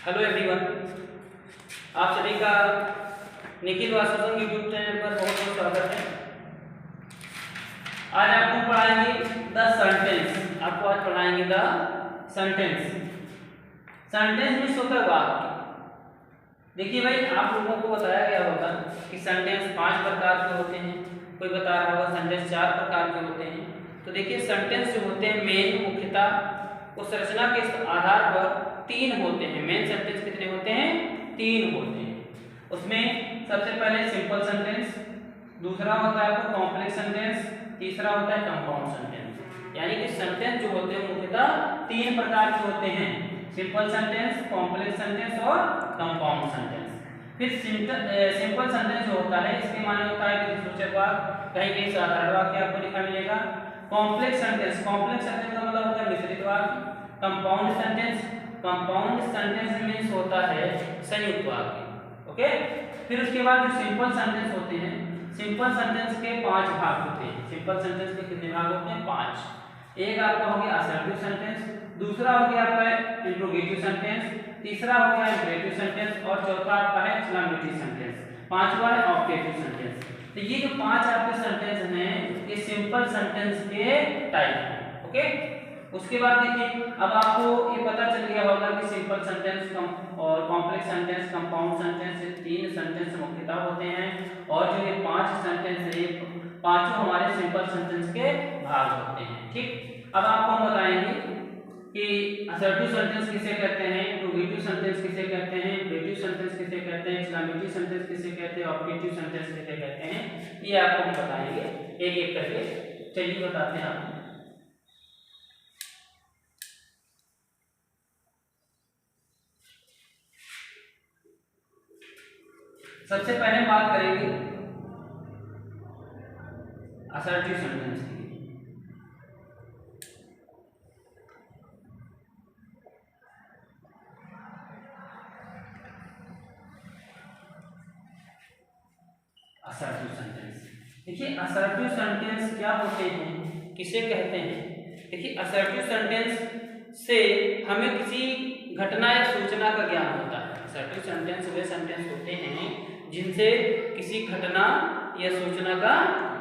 Hello everyone, आप सभी का निखिल वासुदेव यूट्यूब चैनल पर बहुत बहुत स्वागत है। आज आपको पढ़ाएंगे द सेंटेंस। आपको आज पढ़ाएंगे द सेंटेंस। सेंटेंस मीन्स होता है वाक्य। देखिए भाई, आप लोगों को बताया गया होगा कि सेंटेंस 5 प्रकार के होते हैं। कोई बता रहा होगा सेंटेंस 4 प्रकार के होते हैं। तो देखिए, सेंटेंस जो होते हैं मेन मुख्यतः उस रचना के आधार पर 3 होते हैं। मेन सेंटेंस कितने होते हैं? 3 होते हैं। उसमें सबसे पहले सिंपल सेंटेंस, दूसरा होता है आपको कॉम्प्लेक्स सेंटेंस, तीसरा होता है कंपाउंड सेंटेंस। यानी कि सेंटेंस जो होते हैं मुख्यतः 3 प्रकार के होते हैं: सिंपल सेंटेंस, कॉम्प्लेक्स सेंटेंस और कंपाउंड सेंटेंस। फिर सिंपल सेंटेंस जो होता है, इसके माने होता है कि सूचक वाक्य, कहीं कहीं साधारण वाक्य आपको लिखा मिलेगा। कॉम्प्लेक्स सेंटेंस का मतलब होता है मिश्रित वाक्य। कंपाउंड सेंटेंस मीन्स होता है संयुक्त वाक्य। ओके। फिर उसके बाद जो सिंपल सेंटेंस होते हैं, सिंपल सेंटेंस के 5 भाग होते हैं। सिंपल सेंटेंस के कितने भाग होते हैं? 5। एक आपका हो गया असर्टिव सेंटेंस, दूसरा हो गया आपका इंट्रोगेटिव सेंटेंस, तीसरा हो गया इंपरेटिव सेंटेंस और चौथा आपका है एक्सक्लेमेटरी सेंटेंस, पांचवा है ऑब्जेक्टिव सेंटेंस। तो ये जो 5 आपके सेंटेंस हैं, ये सिंपल सेंटेंस के टाइप हैं। ओके। उसके बाद देखिए, अब आपको ये पता चल गया होगा कि सिंपल सेंटेंस और complex sentence, compound sentence, 3 sentence मुख्यतः होते हैं। और जो ये 5 सेंटेंस है, पांचों हमारे सिंपल सेंटेंस के भाग होते हैं। ठीक। अब आपको हम बताएंगे कि असर्टिव सेंटेंस किसे कहते हैं, इंट्रोगेटिव सेंटेंस किसे कहते हैं, इंपरेटिव सेंटेंस किसे कहते हैं, एक्सक्लेमेटरी सेंटेंस किसे कहते हैं, ऑब्जेक्टिव सेंटेंस किसे कहते हैं, ये आपको हम बताएंगे एक एक करके। चलिए बताते हैं आपको। सबसे पहले बात करेंगे असर्टिव सेंटेंस की। असर्टिव सेंटेंस, देखिए असर्टिव सेंटेंस क्या होते हैं, किसे कहते हैं? देखिए, असर्टिव सेंटेंस से हमें किसी घटना या सूचना का ज्ञान होता है। असर्टिव सेंटेंस वे सेंटेंस होते हैं जिनसे किसी घटना या सूचना का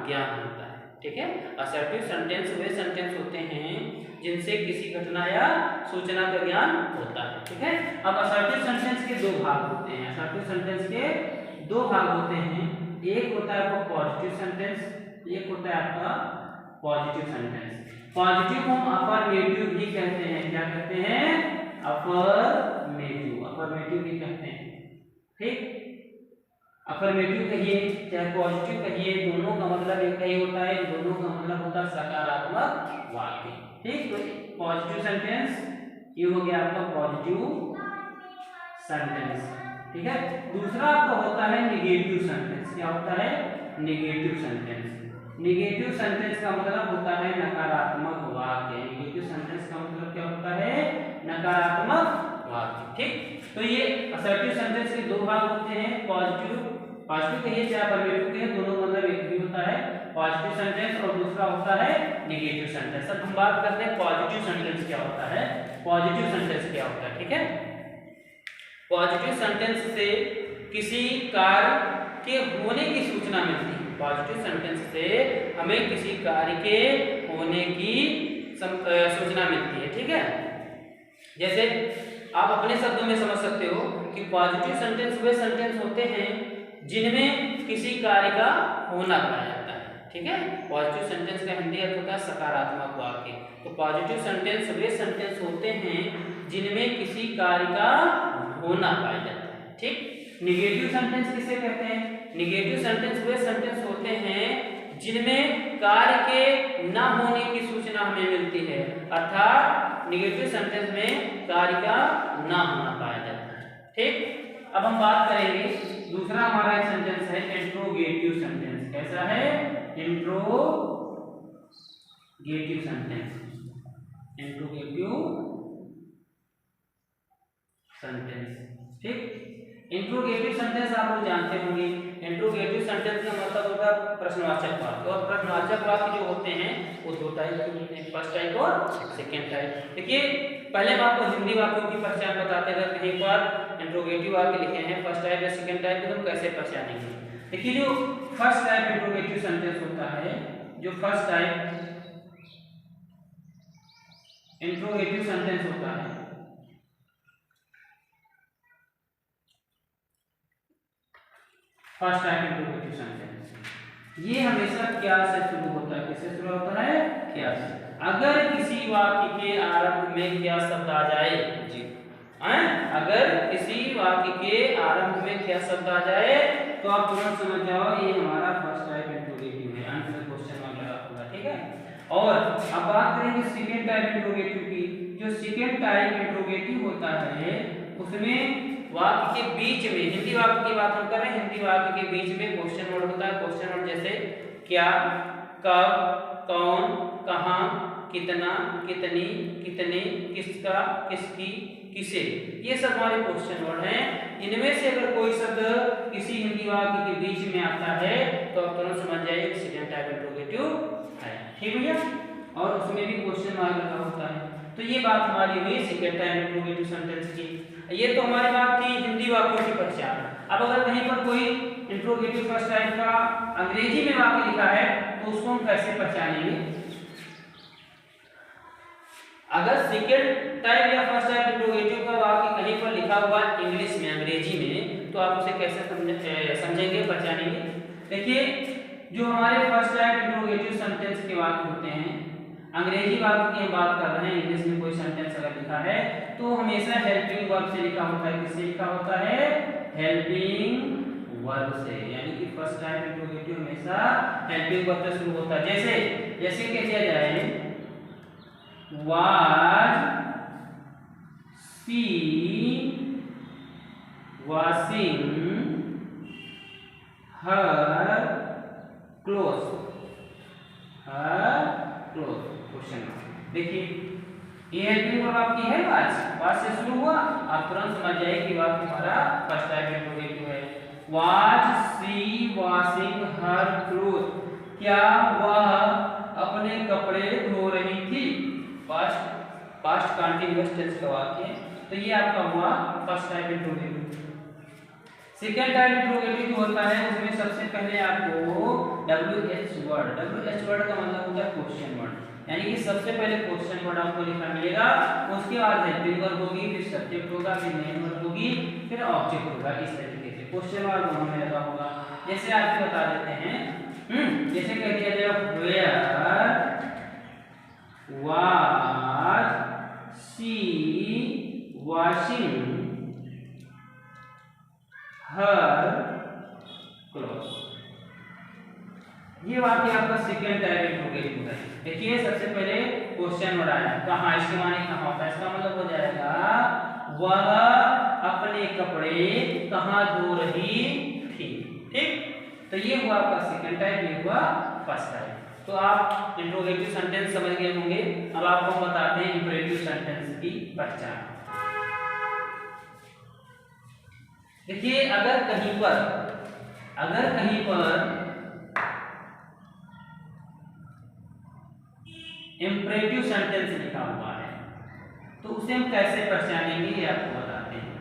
ज्ञान होता है। ठीक है। असर्टिव सेंटेंस वे सेंटेंस होते हैं जिनसे किसी घटना या सूचना का ज्ञान होता है। ठीक है। अब असर्टिव सेंटेंस के 2 भाग होते हैं। असर्टिव सेंटेंस के 2 भाग होते हैं। एक होता है आपका पॉजिटिव सेंटेंस, एक होता है आपका पॉजिटिव सेंटेंस। पॉजिटिव को अफर्मेटिव भी कहते हैं। क्या कहते हैं? अफर्मेटिव। अफर्मेटिव भी कहते हैं। ठीक। अफर्मेटिव कहिए चाहे पॉजिटिव कहिए, दोनों का मतलब एक ही होता है। दोनों का मतलब होता है सकारात्मक वाक्य। ठीक। तो पॉजिटिव सेंटेंस ये हो गया आपका पॉजिटिव सेंटेंस। ठीक है। दूसरा आपका होता है नेगेटिव सेंटेंस। क्या होता है? Negative sentence. नेगेटिव सेंटेंस का मतलब होता है नकारात्मक वाक्य। नेगेटिव सेंटेंस का मतलब क्या होता है? नकारात्मक वाक्य। ठीक। तो ये असर्टिव सेंटेंस के 2 भाग होते हैं। पॉजिटिव कहिए चाहे अफर्मेटिव कहिए, दोनों मतलब एक ही होता है। पॉजिटिव सेंटेंस और दूसरा होता है नेगेटिव सेंटेंस। अब हम बात करते हैं पॉजिटिव सेंटेंस क्या होता है। पॉजिटिव सेंटेंस क्या होता है? ठीक है। पॉजिटिव सेंटेंस से किसी कार्य के होने की सूचना मिलती है। पॉजिटिव सेंटेंस से हमें किसी कार्य के होने की सूचना मिलती है। ठीक है। जैसे आप अपने शब्दों में समझ सकते हो कि पॉजिटिव सेंटेंस वे सेंटेंस होते हैं जिनमें किसी कार्य का होना पाया जाता है। ठीक है। पॉजिटिव सेंटेंस का हिंदी अर्थ होता है सकारात्मक वाक्य। तो पॉजिटिव सेंटेंस वे सेंटेंस होते हैं जिनमें किसी कार्य का होना पाया जाता है। ठीक। नेगेटिव सेंटेंस किसे कहते हैं? नेगेटिव सेंटेंस वे सेंटेंस होते हैं जिनमें कार्य के न होने की सूचना हमें मिलती है। अर्थात नेगेटिव सेंटेंस में कार्य का न होना पाया जाता है। ठीक। अब हम बात करेंगे, दूसरा हमारा एक सेंटेंस है इंट्रोगेटिव सेंटेंस। कैसा है? Interrogative sentence. Interrogative sentence. ठीक। इंट्रोगेटिव सेंटेंस आप लोग जानते होंगे। इंट्रोगेटिव सेंटेंस का मतलब होता है प्रश्नवाचक वाक्य। और प्रश्नवाचक वाक्य जो होते हैं वो 2 टाइप के होते हैं, फर्स्ट टाइप और सेकंड टाइप। देखिए, पहले हम आपको हिंदी वाक्यों की पहचान बताते हैं। अगर कहीं पर इंट्रोगेटिव वाक्य लिखे हैं फर्स्ट टाइप या सेकंड टाइप तो हम कैसे पहचानेंगे। देखिए जो फर्स्ट टाइप इंट्रोगेटिव सेंटेंस होता है, जो फर्स्ट टाइप इंट्रोगेटिव सेंटेंस होता है, फर्स्ट टाइप इंट्रोगेटिव सेंटेंस, ये हमेशा क्या से शुरू होता है, किससे शुरू होता है, क्या से। अगर किसी वाक्य के आरंभ में क्या शब्द आ जाए जी, अगर किसी वाक्य के आरंभ में क्या शब्द आ जाए तो आप तुरंत समझ जाओ ये हमारा फर्स्ट टाइप इंट्रोगेटिव है, अंत में क्वेश्चन मार्क लगा होगा, ठीक है। और अब बात करेंगे सेकेंड टाइप इंट्रोगेटिव की। जो सेकेंड टाइप इंट्रोगेटिव होता है उसमें वाक्य के बीच में, हिंदी वाक्य की बात हम कर रहे हैं, हिंदी वाक्य के बीच में क्वेश्चन वर्ड होता है। क्वेश्चन वर्ड जैसे क्या, कब, कौन, कहाँ, कितना, कितनी, कितने, किसका, किसकी, किसे, ये सब हमारे क्वेश्चन वर्ड हैं। इनमें से अगर कोई शब्द किसी हिंदी वाक्य के बीच में आता है तो आप तुरंत समझ जाइए कि सेकंड टाइप इंट्रोगेटिव है, ठीक भैया। और उसमें भी क्वेश्चन मार्क लगा होता है। तो ये बात हमारी हुई सेकंड टाइप इंट्रोगेटिव सेंटेंस की। ये तो हमारी बात थी हिंदी वाक्यों की पहचान। अब अगर कहीं पर कोई इंट्रोगेटिव फर्स्ट टाइप का अंग्रेजी में वाक्य लिखा है तो उसको हम कैसे पहचानेंगे। अगर सेकंड टाइप या फर्स्ट टाइप इंट्रोगेटिव का वाक्य कहीं पर लिखा हुआ इंग्लिश में, अंग्रेजी में, तो आप उसे कैसे समझेंगे, पहचानेंगे। देखिए जो हमारे फर्स्ट टाइप इंट्रोगेटिव सेंटेंस के वाक्य होते हैं, अंग्रेजी वाक्य की हम बात कर रहे हैं, इंग्लिश में कोई सेंटेंस अगर लिखा है तो हमेशा हेल्पिंग वर्ब से लिखा होता है। किससे लिखा होता है, हेल्पिंग वर्ब से, यानी कि फर्स्ट टाइप इंट्रोगेटिव हमेशा हेल्पिंग वर्ब से शुरू होता है। जैसे कह दिया जाए was she washing her clothes, question. देखिए ये हेल्पिंग वर्ब आपकी है, वाज से शुरू हुआ, आप तुरंत समझ जाइए कि वाक्य हमारा फर्स्ट टाइप इंट्रोगेटिव है। was she washing her clothes, क्या वह अपने कपड़े धो रही थी, पास्ट कंटीन्यूअस टेंस का वाक्य है। तो ये आपका हुआ first type interrogative. Second type interrogative जो होता है उसमें सबसे पहले आपको WH वर्ड का मतलब होता है क्वेश्चन वर्ड, यानी कि सबसे पहले क्वेश्चन वर्ड आपको लिखना मिलेगा, उसके बाद हेल्पिंग वर्ब होगी, फिर सब्जेक्ट होगा, फिर मेन वर्ब होगी, फिर ऑब्जेक्ट होगा। इस तरीके से क्वेश्चन वर्ड दोनों में लगा होगा। जैसे आपको बता देते हैं, जैसे कह दिया जाए where was she washing her clothes, ये वाक्य आपका सेकंड टाइप इंट्रोगेटिव है। देखिए सबसे पहले क्वेश्चन वर्ड आया, कहाँ, इसके माने कहाँ होता है, इसका मतलब हो जाएगा वह अपने कपड़े कहाँ धो रही थी, ठीक। तो ये हुआ आपका सेकंड टाइप, ये हुआ फर्स्ट टाइप। तो आप इंट्रोगेटिव सेंटेंस समझ गए होंगे। अब आपको हम बताते हैं इंपरेटिव सेंटेंस की पहचान। देखिए अगर कहीं पर इंपरेटिव सेंटेंस लिखा हुआ है तो उसे हम कैसे पहचानेंगे, ये आपको बताते हैं।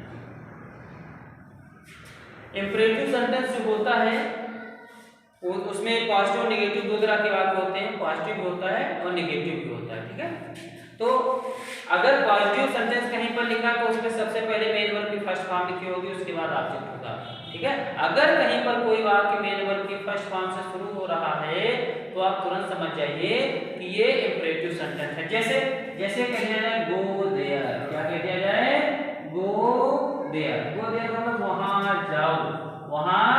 इंपरेटिव सेंटेंस जो होता है उसमें पॉजिटिव और नेगेटिव दो तरह के वाक्य होते हैं, पॉजिटिव भी होता है और नेगेटिव भी होता है, ठीक है। तो अगर पॉजिटिव सेंटेंस कहीं पर लिखा तो उसमें सबसे पहले मेन वर्ब की फर्स्ट फॉर्म लिखी होगी, उसके बाद ऑब्जेक्ट होगा, ठीक है। अगर कहीं पर कोई वाक्य मेन वर्ब की फर्स्ट फॉर्म से शुरू हो रहा है तो आप तुरंत समझ जाइए कि ये इंपरेटिव सेंटेंस है। जैसे कह दिया जाए गो देयर, क्या कह दिया जाए, गो देयर का मतलब वहां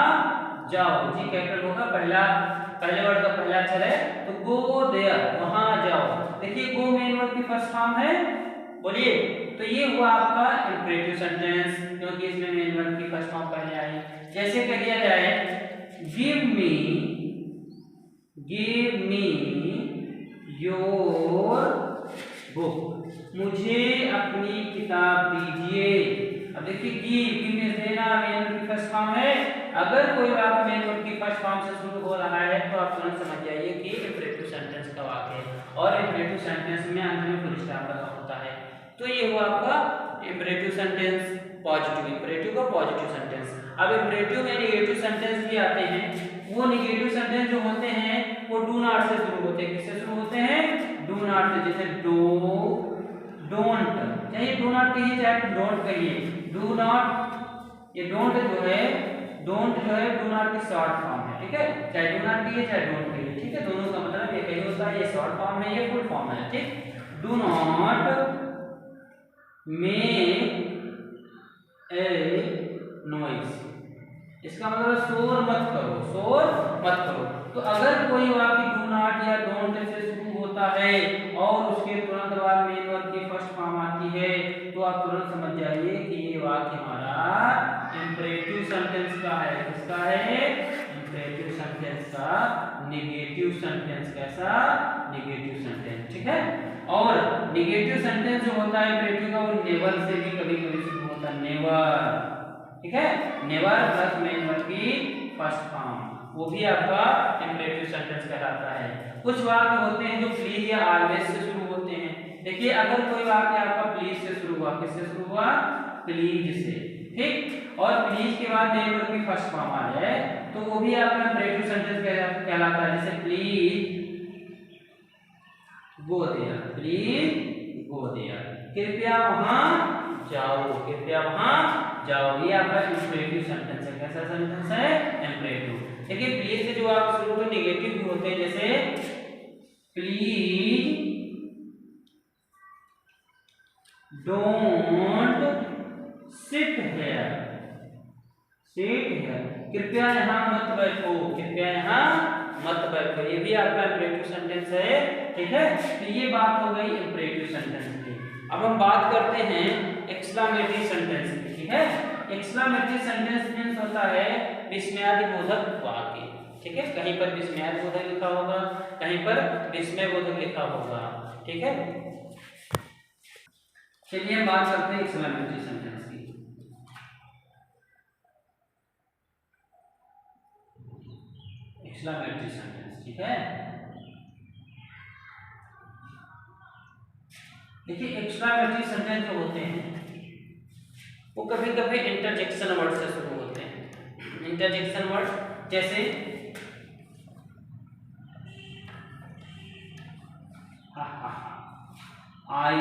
जाओ, जी कैपिटल होगा, पहले वर्ड का पहला अक्षर है, तो गो देयर, वहां जाओ। देखिए गो मेन वर्ब की फर्स्ट फॉर्म है, बोलिए, तो ये हुआ आपका इंपरेटिव सेंटेंस, क्योंकि इसमें मेन वर्ब की फर्स्ट फॉर्म पहले आई। जैसे कह दिया जाए गिव मी योर बुक, मुझे अपनी किताब दीजिए। अब देखिए गिव में देना मेन वर्ब की फर्स्ट फॉर्म है। अगर कोई वाक्य मेन वर्ब की फर्स्ट फॉर्म से शुरू हो रहा है तो आप तुरंत समझ जाइए कि इंपरेटिव सेंटेंस का वाक्य है। और इंपरेटिव सेंटेंस में अंत में फुल स्टॉप लगा होता है। तो ये हुआ आपका इंपरेटिव सेंटेंस, पॉजिटिव, इंपरेटिव का पॉजिटिव सेंटेंस। अब इंपरेटिव में नेगेटिव सेंटेंस भी आते हैं। वो नेगेटिव सेंटेंस जो होते हैं वो डू नॉट से शुरू होते हैं। किससे शुरू होते हैं? डू नॉट से। जैसे डो, डोंट, चाहे डू नॉट कहिए चाहे डोंट कहिए, डू नॉट, ये डोंट जो है, डोंट जो है डू नॉट की शॉर्ट फॉर्म है, ठीक है, चाहे डू नॉट कहिए चाहे डोंट कहिए, ठीक है, दोनों का मतलब एक ही होता है। ये शॉर्ट फॉर्म है, ये फुल फॉर्म है, ठीक। Do not make a noise, इसका मतलब शोर मत करो, शोर मत करो। तो अगर कोई वाक्य डू नॉट या डोंट से शुरू होता है और उसके तुरंत बाद मेन वर्ब की फर्स्ट फॉर्म आती है, तो आप तुरंत समझ जाइए कि ये वाक्य हमारा इंपरेटिव सेंटेंस का है। किसका है? इंपरेटिव सेंटेंस का, नेगेटिव सेंटेंस। कैसा? नेगेटिव सेंटेंस, ठीक है। और नेगेटिव सेंटेंस जो होता है इंपरेटिव का, वो नेवर से भी कभी कभी शुरू होता है, नेवर, ठीक है, नेवर प्लस मेन वर्ब की फर्स्ट फॉर्म, वो भी आपका इंपरेटिव सेंटेंस कहलाता है। कुछ वाक्य होते हैं जो प्लीज या ऑलवेज से शुरू होते हैं। देखिए अगर कोई वाक्य आपका प्लीज से शुरू हुआ, किससे शुरू हुआ? प्लीज से, ठीक, और प्लीज के बाद मेन वर्ब की फर्स्ट फॉर्म आ जाए तो वो भी आपका इंपरेटिव सेंटेंस कहलाता है। जैसे please go there, please go there, कृपया वहां जाओ, कृपया वहां जाओ, ये आपका इंपरेटिव सेंटेंस है। कैसा सेंटेंस है? इंपरेटिव। देखिए प्लीज से जो आप शुरू में नेगेटिव भी होते हैं, जैसे please don't sit here, sit here, कृपया यहाँ मत बैठो, कृपया यहाँ मत बैठो, ये भी आपका इंपरेटिव सेंटेंस है, ठीक है। तो ये बात हो गई इंपरेटिव सेंटेंस की। अब हम बात करते हैं एक्सक्लेमेटरी सेंटेंस की, ठीक है। एक्सक्लेमेटरी सेंटेंस मींस होता है विस्मयादिबोधक वाक्य, ठीक है। कहीं पर विस्मयादिबोधक लिखा होगा, कहीं पर विस्मयबोधक लिखा होगा, ठीक है। चलिए हम बात करते हैं एक्सक्लेमेटरी सेंटेंस की। एक्सक्लेमेटरी सेंटेंस, ठीक है। देखिए एक्सक्लेमेटरी सेंटेंस जो होते हैं वो कभी कभी इंटरजेक्शन वर्ड से शुरू होते हैं। इंटरजेक्शन वर्ड जैसे I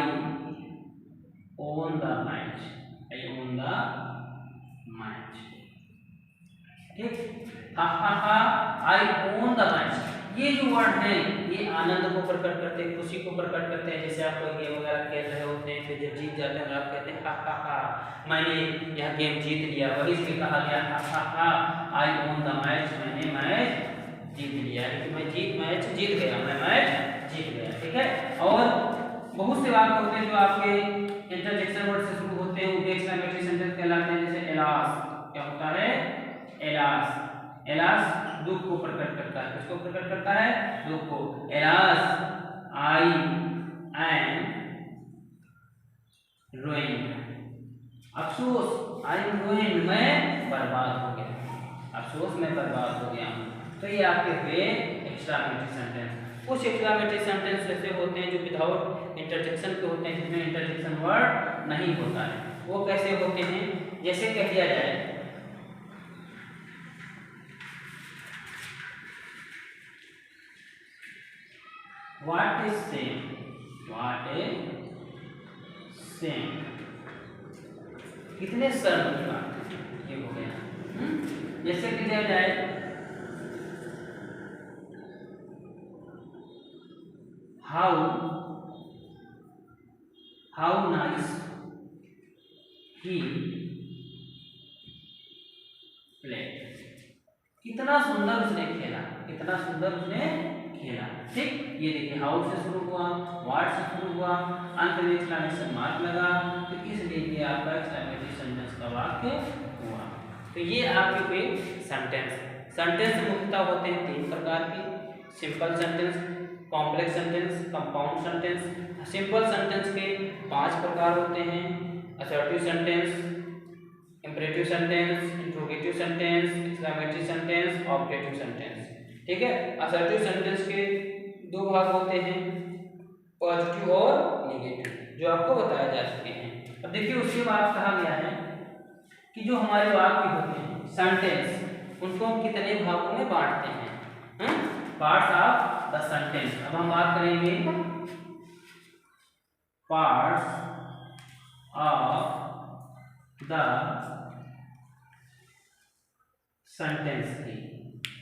won the match, I won the match, ठीक, आई ओन द मैच, ये जो वर्ड है ये आनंद को प्रकट करते हैं, खुशी को प्रकट करते हैं। जैसे आप कोई गेम वगैरह खेल रहे होते हैं, फिर जब जीत जाते हैं आप कहते हैं हा हा हा मैंने यह गेम जीत लिया, वही से कहा गया हा हा आई ओन द मैच, मैंने मैच जीत लिया, कि मैं मैच जीत गया, मैं मैच जीत गया, ठीक है। और बहुत से वाक्य होते हैं जो आपके इंटरजेक्शन वर्ड से शुरू होते हैं, वो भी एक्सक्लेमेटरी सेंटेंस कहलाते हैं। जैसे एलास, क्या होता है? एलास, एलास दुख को प्रकट करता है। किसको प्रकट करता है? दुख को। एलास आई एम रुइन्ड, अफसोस आई एम रुइन्ड, मैं बर्बाद हो गया, अफसोस मैं बर्बाद हो गया हूँ। तो ये आपके हुए एक्सक्लेमेटरी सेंटेंस। कुछ एक्सक्लेमेटरी सेंटेंस ऐसे होते हैं जो विदाउट इंटरजेक्शन के होते हैं, जिसमें इंटरजेक्शन वर्ड नहीं होता है। वो कैसे होते हैं? जैसे कह दिया जाए what is same, what is same, कितने शर्म की बात है, ये हो गया। जैसे कि दिया जाए हाउ नाइस ही प्लेड, कितना सुंदर उसने खेला, कितना सुंदर उसने खेला, ठीक। ये देखिए हाउ से शुरू हुआ, व्हाट से शुरू हुआ, अंत में एक्सक्लेमेशन मार्क लगा, तो इसलिए ये आपका एक्सक्लेमेटरी सेंटेंस का वाक्य हुआ। तो ये आपके कोई सेंटेंस। सेंटेंस मुख्यतः होते हैं 3 प्रकार के, simple sentence, complex sentence, compound sentence. Simple sentence के 5 प्रकार होते हैं, assertive sentence, imperative sentence, interrogative sentence, exclamatory sentence, objective sentence, ठीक है। असर्टिव सेंटेंस के 2 भाग होते हैं, पॉजिटिव और नेगेटिव। जो आपको बताए जा चुके हैं। अब देखिए उसके बाद कहा गया है कि जो हमारे वाक्य होते हैं सेंटेंस, उनको हम कितने भागों में बांटते हैं, पार्ट्स ऑफ द सेंटेंस। अब हम बात करेंगे पार्ट्स ऑफ द सेंटेंस की,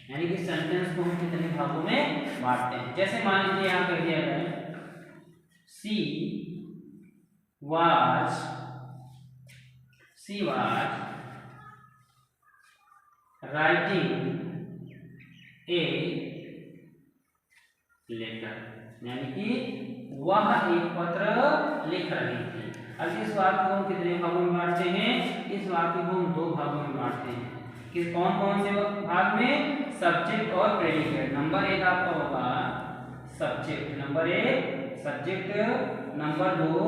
यानी कि सेंटेंस को हम कितने भागों में बांटते हैं। जैसे मान लीजिए यहाँ कर दिया गया है she was writing a letter, यानी कि वह एक पत्र लिख रही थी। अब इस वाक्य को हम कितने भागों में बांटते हैं, इस वाक्य को हम 2 भागों में बांटते हैं। किस कौन कौन से भाग में, सब्जेक्ट और प्रेडिकेट। नंबर 1 आपका होगा subject, number 1 subject, number 2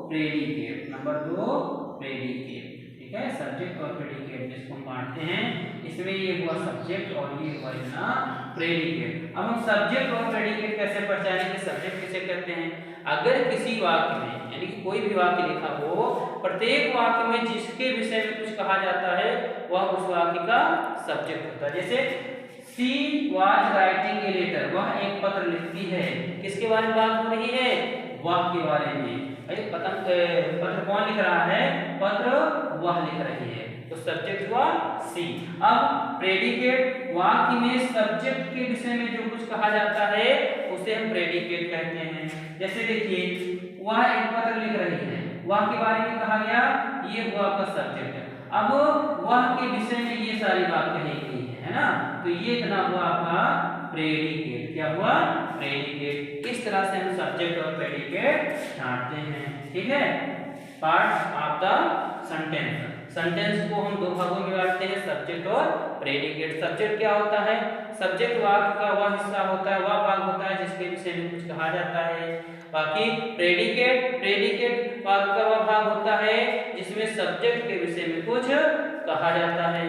predicate, number 2 predicate. ठीक है, सब्जेक्ट और प्रेडिकेट जिसको हम बांटते हैं, इसमें ये हुआ सब्जेक्ट और ये हुआ ना प्रेडिकेट। अब हम सब्जेक्ट और प्रेडिकेट कैसे पहचानेंगे, सब्जेक्ट किसे कहते हैं, अगर किसी वाक्य में यानी कि कोई भी वाक्य लिखा हो, प्रत्येक वाक्य में जिसके विषय में कुछ कहा जाता है वह उस वाक्य का सब्जेक्ट होता है। जैसे she was writing a letter, वह एक पत्र लिखती है, किसके बारे में बात हो रही है, वह के बारे में। पत्र कौन लिख रहा है, पत्र वह लिख रही है, तो सब्जेक्ट हुआ सी। अब प्रेडिकेट, वाक्य में सब्जेक्ट के विषय में जो कुछ कहा जाता है उसे हम प्रेडिकेट कहते हैं। जैसे देखिए वह एक पत्र लिख रही है, वह के बारे में कहा गया, ये हुआ आपका सब्जेक्ट। अब वह के विषय में ये सारी बात कही गई है ना, तो ये इतना हुआ आपका प्रेडिकेट। क्या हुआ, प्रेडिकेट। इस तरह से हम सब्जेक्ट और प्रेडिकेट छांटते हैं। ठीक है, parts of the sentence. Sentence को हम 2 भागों में बांटते हैं, सब्जेक्ट और प्रेडिकेट। सब्जेक्ट क्या होता है, सब्जेक्ट वाक्य का वह हिस्सा होता है, वह भाग होता है जिसके विषय में कुछ कहा जाता है। बाकी प्रेडिकेट, प्रेडिकेट वाक्य का वह भाग होता है जिसमें सब्जेक्ट के विषय में कुछ कहा जाता है।